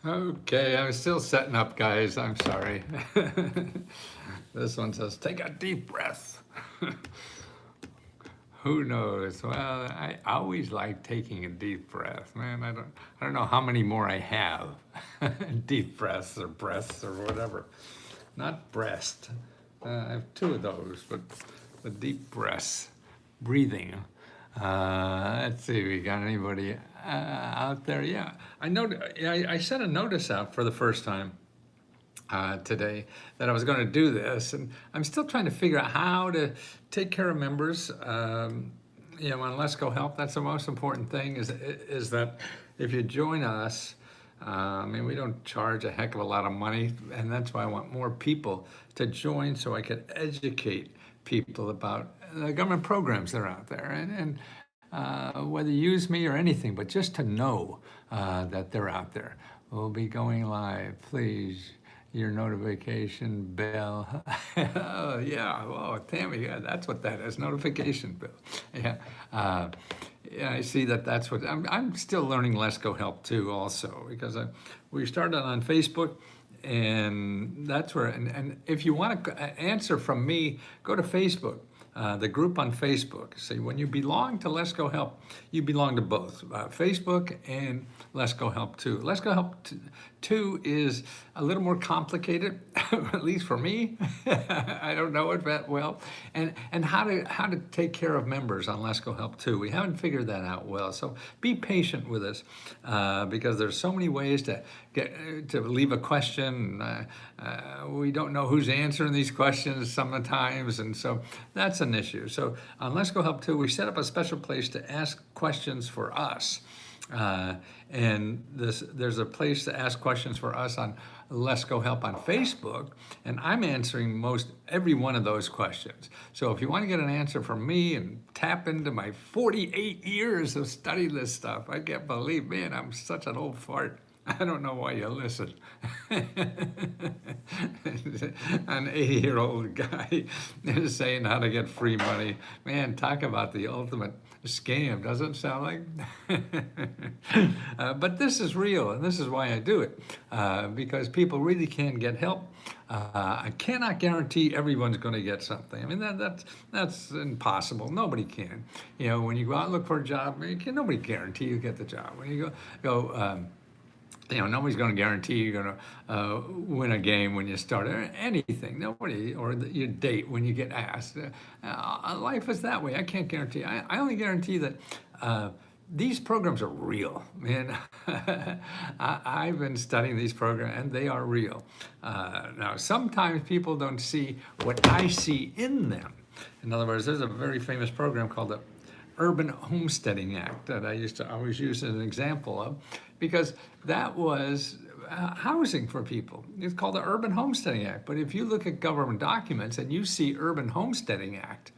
Okay, I'm still setting up, guys. I'm sorry. This one says, take a deep breath. Who knows? Well, I always like taking a deep breath, man. I don't know how many more I have. Deep breaths or breaths or whatever. Not breast. I have two of those, but the deep breaths, breathing. Let's see, we got anybody out there? Yeah, I know. I sent a notice out for the first time today that I was going to do this, and I'm still trying to figure out how to take care of members. On Let's Go Help, that's the most important thing. Is that if you join us, we don't charge a heck of a lot of money, and that's why I want more people to join so I could educate people about the government programs that are out there, and whether you use me or anything, but just to know that they're out there. We'll be going live. Please, your notification bell. Oh, yeah. Oh, Tammy, yeah, that's what that is. Notification bell. Yeah. Yeah, I see that's what I'm still learning Let's Go Help too, also, because we started on Facebook. And that's where, and if you want to answer from me, go to Facebook, the group on Facebook. See, when you belong to Let's Go Help, you belong to both Facebook and Let's Go Help 2. Let's Go Help 2 is a little more complicated, at least for me. I don't know it that well. And how to take care of members on Let's Go Help 2. We haven't figured that out well. So be patient with us because there's so many ways to leave a question. We don't know who's answering these questions sometimes, and so that's an issue. So on Let's Go Help 2, we set up a special place to ask questions for us. And there's a place to ask questions for us on Let's Go Help on Facebook, and I'm answering most every one of those questions. So if you want to get an answer from me and tap into my 48 years of studying this stuff, I can't believe, man, I'm such an old fart. I don't know why you listen. An 80-year-old guy is saying how to get free money. Man, talk about the ultimate scam, doesn't it sound like? But this is real, and this is why I do it, because people really can get help. I cannot guarantee everyone's going to get something. I mean, that's impossible. Nobody can. When you go out and look for a job, nobody guarantee you get the job. When you go nobody's going to guarantee you're going to win a game when you start or anything. Nobody, or your date when you get asked. Life is that way. I can't guarantee. I only guarantee that these programs are real, man. I've been studying these programs, and they are real. Now, sometimes people don't see what I see in them. In other words, there's a very famous program called the Urban Homesteading Act that I used to always use as an example of, because that was housing for people. It's called the Urban Homesteading Act. But if you look at government documents and you see Urban Homesteading Act,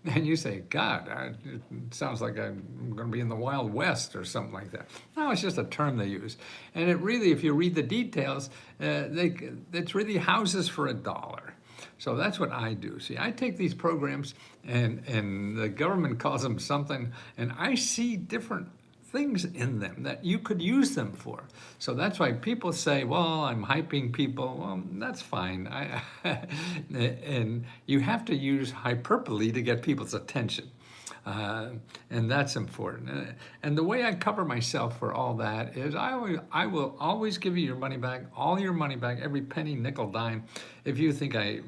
and you say, God, it sounds like I'm going to be in the Wild West or something like that. No, it's just a term they use. And it really, if you read the details, it's really houses for $1. So that's what I do. See, I take these programs and the government calls them something, and I see different things in them that you could use them for. So that's why people say, well, I'm hyping people. Well, that's fine. And you have to use hyperbole to get people's attention. And that's important. And the way I cover myself for all that is I will always give you your money back, all your money back, every penny, nickel, dime. If you think I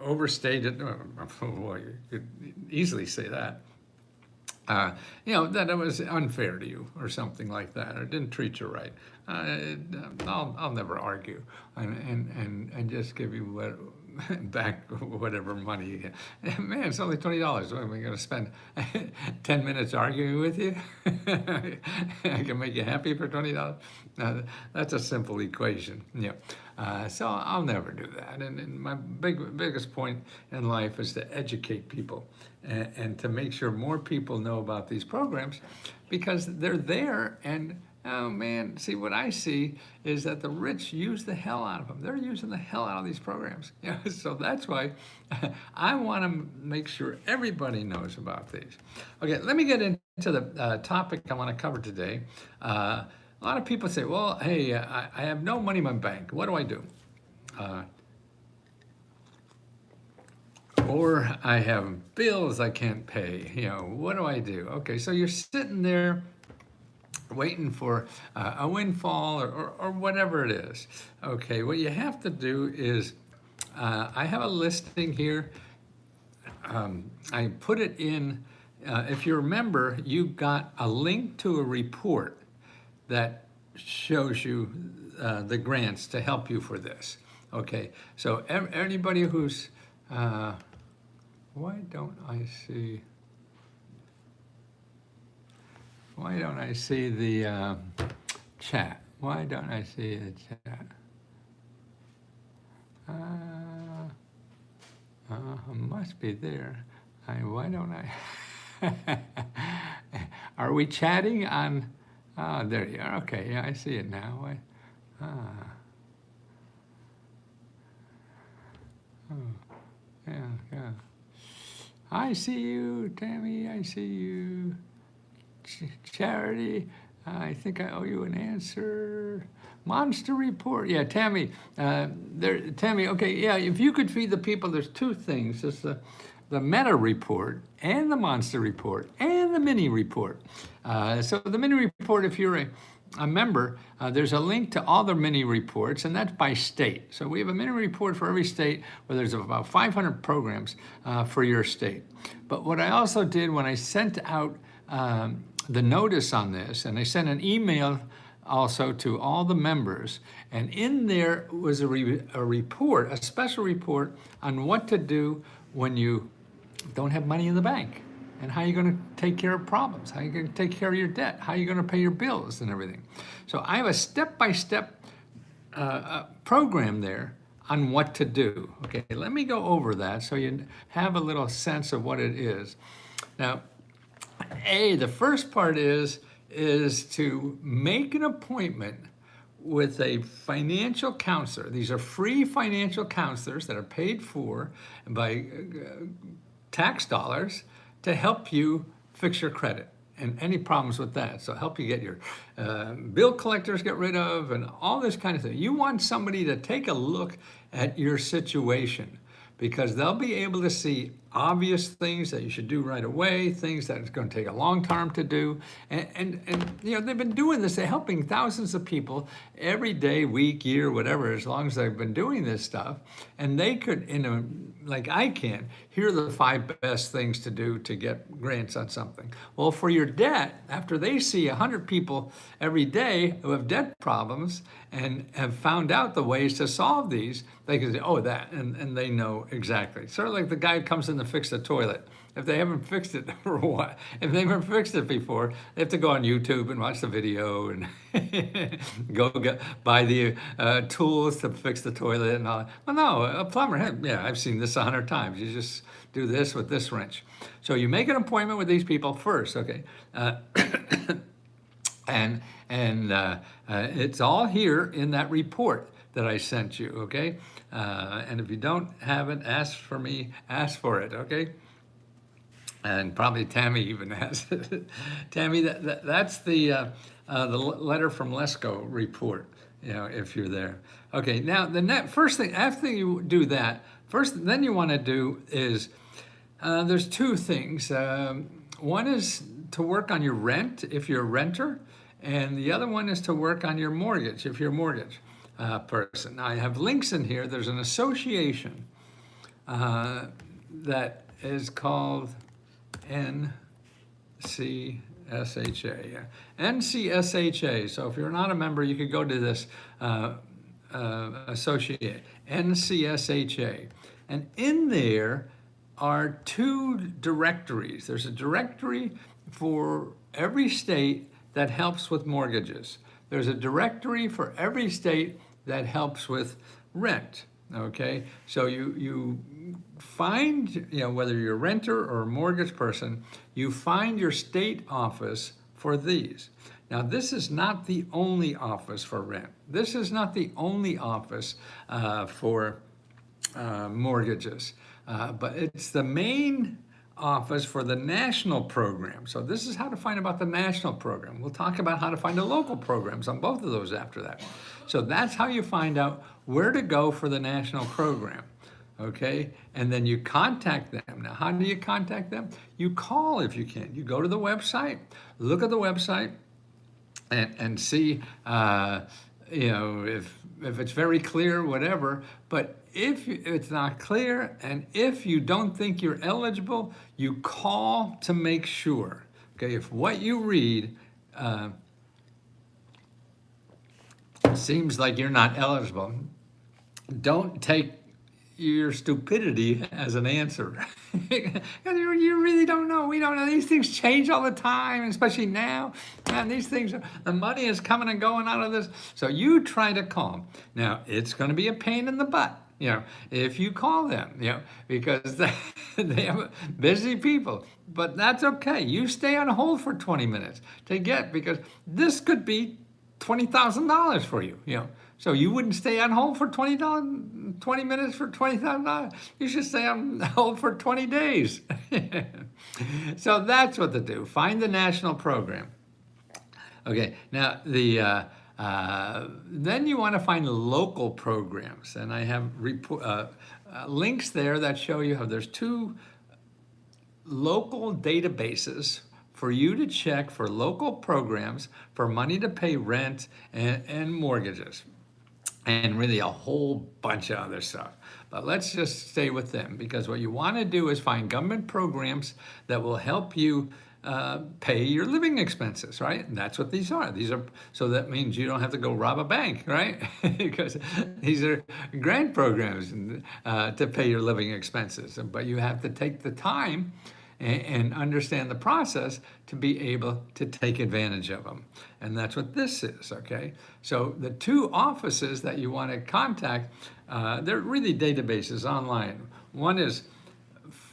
overstated, well, you could easily say that. That it was unfair to you or something like that, or didn't treat you right. I'll never argue and just give you back whatever money you get. Man, it's only $20. What am I going to spend 10 minutes arguing with you? I can make you happy for $20. That's a simple equation. So I'll never do that. And my biggest point in life is to educate people and to make sure more people know about these programs, because they're there. And oh man, see, what I see is that the rich use the hell out of them. They're using the hell out of these programs. So that's why I want to make sure everybody knows about these. Okay, let me get into the topic I want to cover today. a lot of people say, well, hey, I have no money in my bank. What do I do? Or I have bills I can't pay. What do I do? Okay, so you're sitting there waiting for a windfall or whatever it is. Okay, what you have to do is, I have a listing here. I put it in, if you remember, you got a link to a report that shows you the grants to help you for this. Okay, so anybody who's, why don't I see the chat? Why don't I see the chat? Must be there. Why don't I? Are we chatting on? There you are. Okay, yeah, I see it now. Yeah. I see you, Tammy. I see you. Charity, I think I owe you an answer. Monster report. Yeah, Tammy. Tammy. Okay. Yeah. If you could feed the people, there's two things. There's the meta report and the monster report and the mini report. So the mini report, if you're a member, there's a link to all the mini reports, and that's by state. So we have a mini report for every state where there's about 500 programs for your state. But what I also did when I sent out the notice on this, and I sent an email also to all the members, and in there was a report, a special report on what to do when you don't have money in the bank, and how you're going to take care of problems, how you're going to take care of your debt, how you're going to pay your bills and everything. So I have a step-by-step program there on what to do. Okay, let me go over that so you have a little sense of what it is. Now, the first part is to make an appointment with a financial counselor. These are free financial counselors that are paid for by tax dollars to help you fix your credit and any problems with that. So help you get your bill collectors get rid of and all this kind of thing. You want somebody to take a look at your situation, because they'll be able to see obvious things that you should do right away, things that it's going to take a long time to do. And they've been doing this. They're helping thousands of people every day, week, year, whatever, as long as they've been doing this stuff. And they could, like I can, here are the 5 best things to do to get grants on something. Well, for your debt, after they see 100 people every day who have debt problems and have found out the ways to solve these, they can say, oh, that, and they know exactly. Sort of like the guy who comes in to fix the toilet. If they haven't fixed it for a while, if they haven't fixed it before, they have to go on YouTube and watch the video and buy the tools to fix the toilet and all. Well, no, a plumber, yeah, I've seen this 100 times. You just do this with this wrench. So you make an appointment with these people first, okay? And it's all here in that report that I sent you, okay? And if you don't have it, ask for me, ask for it, okay? And probably Tammy even has it. Tammy, that's the letter from Lesko report, if you're there. Okay, now the first thing, after you do that, then you want to do is, there's 2 things. One is to work on your rent if you're a renter, and the other one is to work on your mortgage if you're a mortgage person. Now I have links in here. There's an association that is called NCSHA. Yeah. NCSHA. So if you're not a member, you could go to this associate, NCSHA. And in there are 2 directories. There's a directory for every state that helps with mortgages. There's a directory for every state that helps with rent, okay? So you find, whether you're a renter or a mortgage person, you find your state office for these. Now, this is not the only office for rent. This is not the only office for mortgages, but it's the main office for the national program. So this is how to find about the national program. We'll talk about how to find the local programs on both of those after that. So that's how you find out where to go for the national program. Okay, and then you contact them. Now, how do you contact them? You call if you can. You go to the website, look at the website, and see, if it's very clear, whatever. But if it's not clear, and if you don't think you're eligible, you call to make sure. Okay, if what you read seems like you're not eligible, don't take your stupidity as an answer. You really don't know. We don't know. These things change all the time, especially now. Man, these things, the money is coming and going out of this. So you try to call. Now, it's going to be a pain in the butt, if you call them, because they have busy people. But that's okay. You stay on hold for 20 minutes because this could be $20,000 for you, So you wouldn't stay on hold for 20 minutes for $20,000. You should stay on hold for 20 days. So that's what to do. Find the national program. Okay, now then you want to find local programs, and I have links there that show you how there's 2 local databases for you to check for local programs for money to pay rent and mortgages, and really a whole bunch of other stuff. But let's just stay with them, because what you want to do is find government programs that will help you pay your living expenses, right? And that's what these are. So that means you don't have to go rob a bank, right? Because these are grant programs to pay your living expenses. But you have to take the time and understand the process to be able to take advantage of them. And that's what this is, okay? So the 2 offices that you want to contact, they're really databases online. One is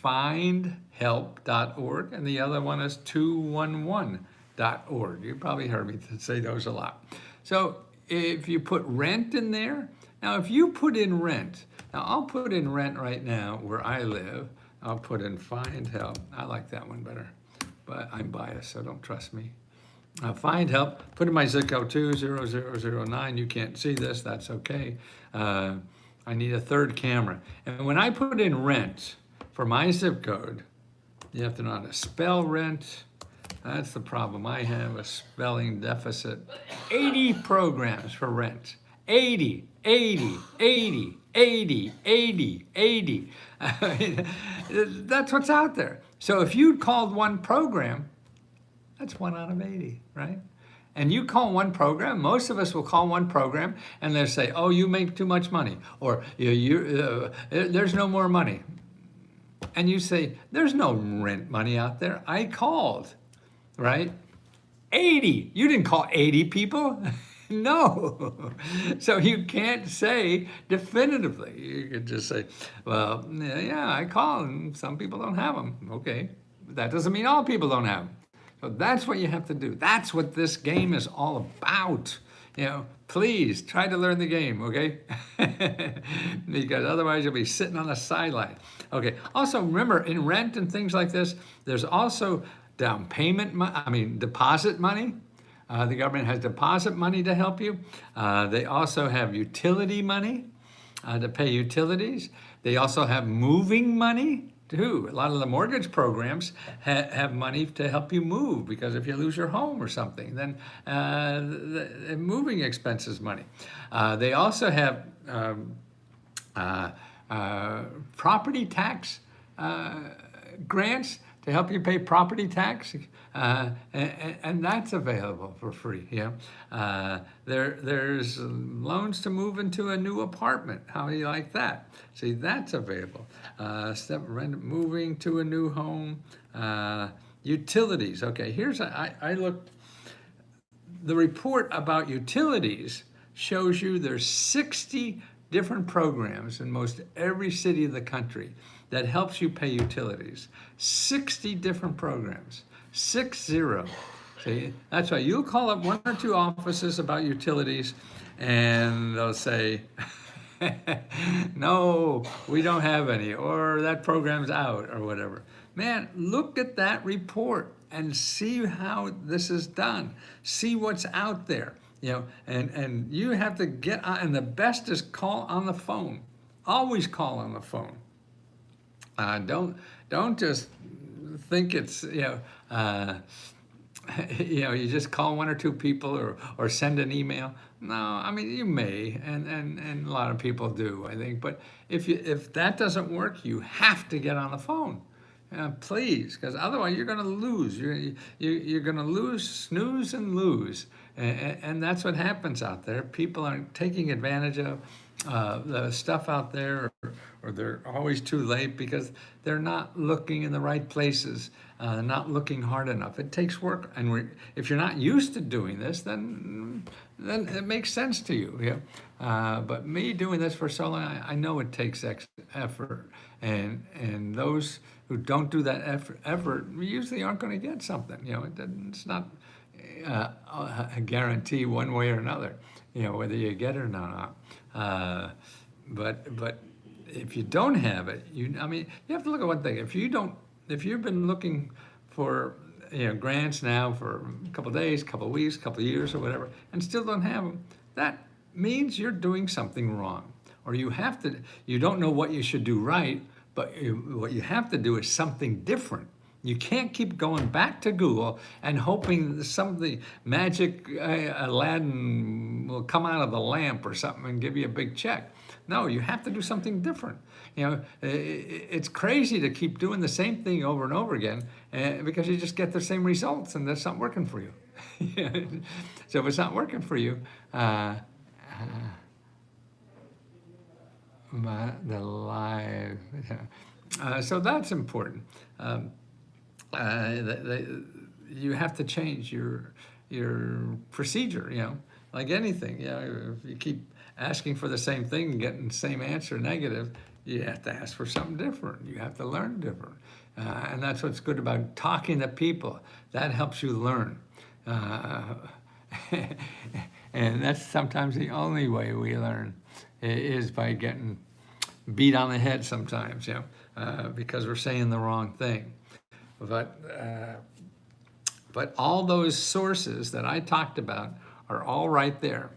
findhelp.org, and the other one is 211.org. You probably heard me say those a lot. So if you put rent in there, now if you put in rent, now I'll put in rent right now where I live. I'll put in find help. I like that one better, but I'm biased, so don't trust me. Find help, put in my zip code 20009. You can't see this, that's okay. I need a 3rd camera. And when I put in rent for my zip code, you have to know how to spell rent. That's the problem. I have a spelling deficit. 80 programs for rent. 80. That's what's out there. So if you called one program, that's 1 out of 80, right? And you call one program, most of us will call one program, and they'll say, oh, you make too much money, or there's no more money. And you say, there's no rent money out there. I called, right? 80. You didn't call 80 people. No. So you can't say definitively. You could just say, well, yeah, I call and some people don't have them. Okay. But that doesn't mean all people don't have them. So that's what you have to do. That's what this game is all about. Please try to learn the game, okay? Because otherwise you'll be sitting on the sideline. Okay. Also, remember, in rent and things like this, there's also down payment, deposit money. The government has deposit money to help you. They also have utility money to pay utilities. They also have moving money too. A lot of the mortgage programs have money to help you move, because if you lose your home or something, then the moving expenses money. They also have property tax grants to help you pay property tax, and that's available for free. There's loans to move into a new apartment. How do you like that? See, that's available. Moving to a new home. Utilities. Okay, I looked. The report about utilities shows you there's 60 different programs in most every city of the country that helps you pay utilities. 60 different programs. 60. See, that's right. You'll call up 1 or 2 offices about utilities, and they'll say, no, we don't have any, or that program's out, or whatever. Man, look at that report and see how this is done. See what's out there, and you have to get on, and the best is call on the phone. Always call on the phone. Don't just think it's you just call one or two people or send an email. No, I mean you may, and a lot of people do, I think. But if that doesn't work, you have to get on the phone, please, because otherwise you're going to lose. You're going to lose, snooze and lose, and that's what happens out there. People are taking advantage of the stuff out there, or they're always too late because they're not looking in the right places, not looking hard enough. It takes work, and if you're not used to doing this, then it makes sense to you. But me doing this for so long, I know it takes effort, and those who don't do that effort usually aren't going to get something. It's not a guarantee one way or another. Whether you get it or not. But if you don't have it, you have to look at one thing. If you've been looking for grants now for a couple of days, couple of weeks, couple of years, or whatever, and still don't have them, that means you're doing something wrong, or you don't know what you should do right, but what you have to do is something different. You can't keep going back to Google and hoping some of the magic Aladdin will come out of the lamp or something and give you a big check. No, you have to do something different. It's crazy to keep doing the same thing over and over again because you just get the same results and that's not working for you. So if it's not working for you, the live, so that's important. You have to change your procedure, like anything. If you keep asking for the same thing and getting the same answer negative, you have to ask for something different. You have to learn different. And that's what's good about talking to people. That helps you learn. And that's sometimes the only way we learn is by getting beat on the head sometimes, because we're saying the wrong thing. But all those sources that I talked about are all right there.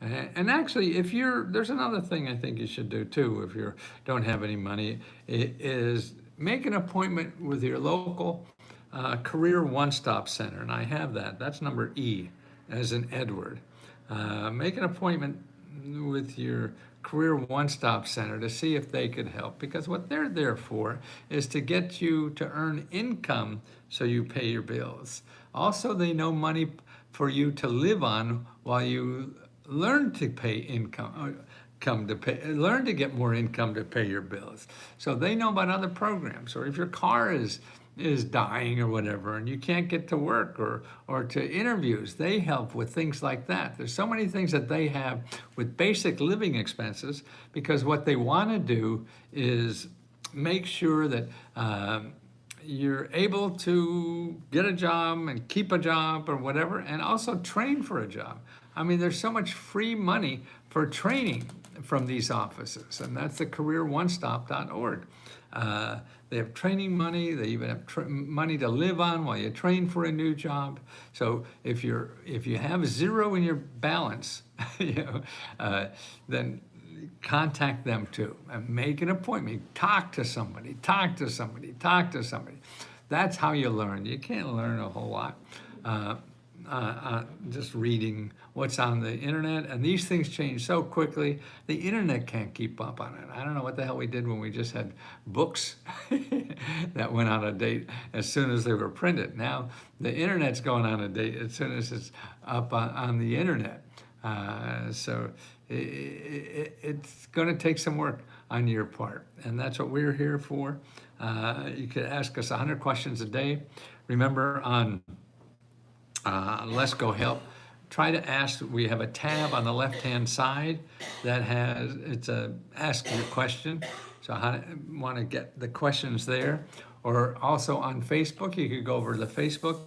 And actually, there's another thing I think you should do too if you don't have any money, is make an appointment with your local career one-stop center. And I have that. That's number E, as in Edward. Make an appointment with your career one-stop center to see if they could help, because what they're there for is to get you to earn income so you pay your bills. Also, they know money for you to live on while you learn to pay learn to get more income to pay your bills. So they know about other programs, or if your car is dying or whatever and you can't get to work or to interviews, they help with things like that. There's so many things that they have with basic living expenses, because what they want to do is make sure that you're able to get a job and keep a job or whatever, and also train for a job. There's so much free money for training from these offices, and that's the careeronestop.org. They have training money. They even have money to live on while you train for a new job. So if you have zero in your balance, then contact them too and make an appointment. Talk to somebody. That's how you learn. You can't learn a whole lot just reading what's on the internet, and these things change so quickly. The internet can't keep up on it. I don't know what the hell we did when we just had books that went on a date as soon as they were printed. Now the internet's going on a date as soon as it's up on the internet. So it's going to take some work on your part, and that's what we're here for. You could ask us 100 questions a day. Remember, on Let's Go Help, try to ask. We have a tab on the left-hand side that it's a ask your question. So I want to get the questions there. Or also on Facebook, you could go over to the Facebook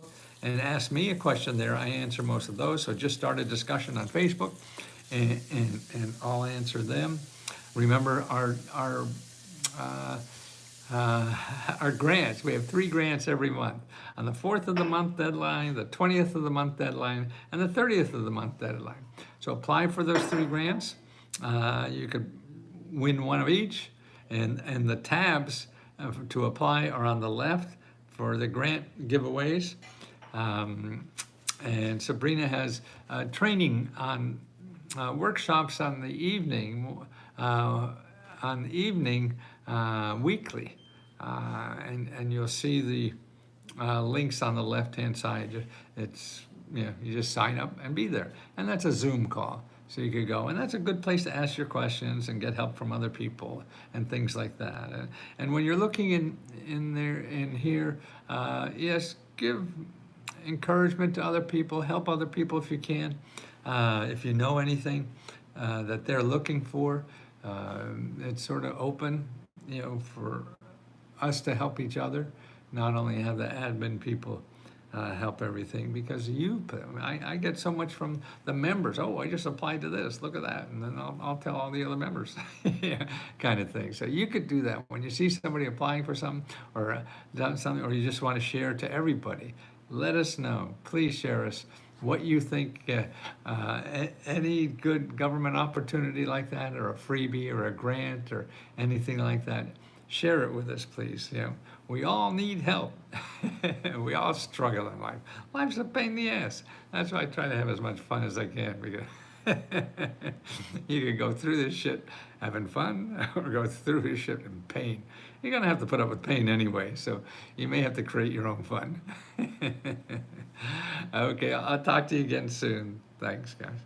and ask me a question there. I answer most of those. So just start a discussion on Facebook and I'll answer them. Remember, our our grants. We have 3 grants every month. On the 4th of the month deadline, the 20th of the month deadline, and the 30th of the month deadline. So apply for those 3 grants. You could win one of each, and the tabs to apply are on the left for the grant giveaways. And Sabrina has training on workshops on the evening, weekly, and you'll see the links on the left-hand side. It's, you just sign up and be there, and that's a Zoom call. So you could go, and that's a good place to ask your questions and get help from other people and things like that. And when you're looking in here, yes, give encouragement to other people, help other people if you can. If you know anything that they're looking for, it's sort of open, for us to help each other, not only have the admin people help everything, because I get so much from the members. Oh, I just applied to this, look at that, and then I'll tell all the other members, yeah, kind of thing. So you could do that when you see somebody applying for something or done something, or you just want to share to everybody. Let us know. Please share us what you think, any good government opportunity like that, or a freebie or a grant or anything like that. Share it with us, please. We all need help. We all struggle in life. Life's a pain in the ass. That's why I try to have as much fun as I can, because you can go through this shit having fun, or go through this shit in pain. You're gonna have to put up with pain anyway, so you may have to create your own fun. Okay, I'll talk to you again soon. Thanks, guys.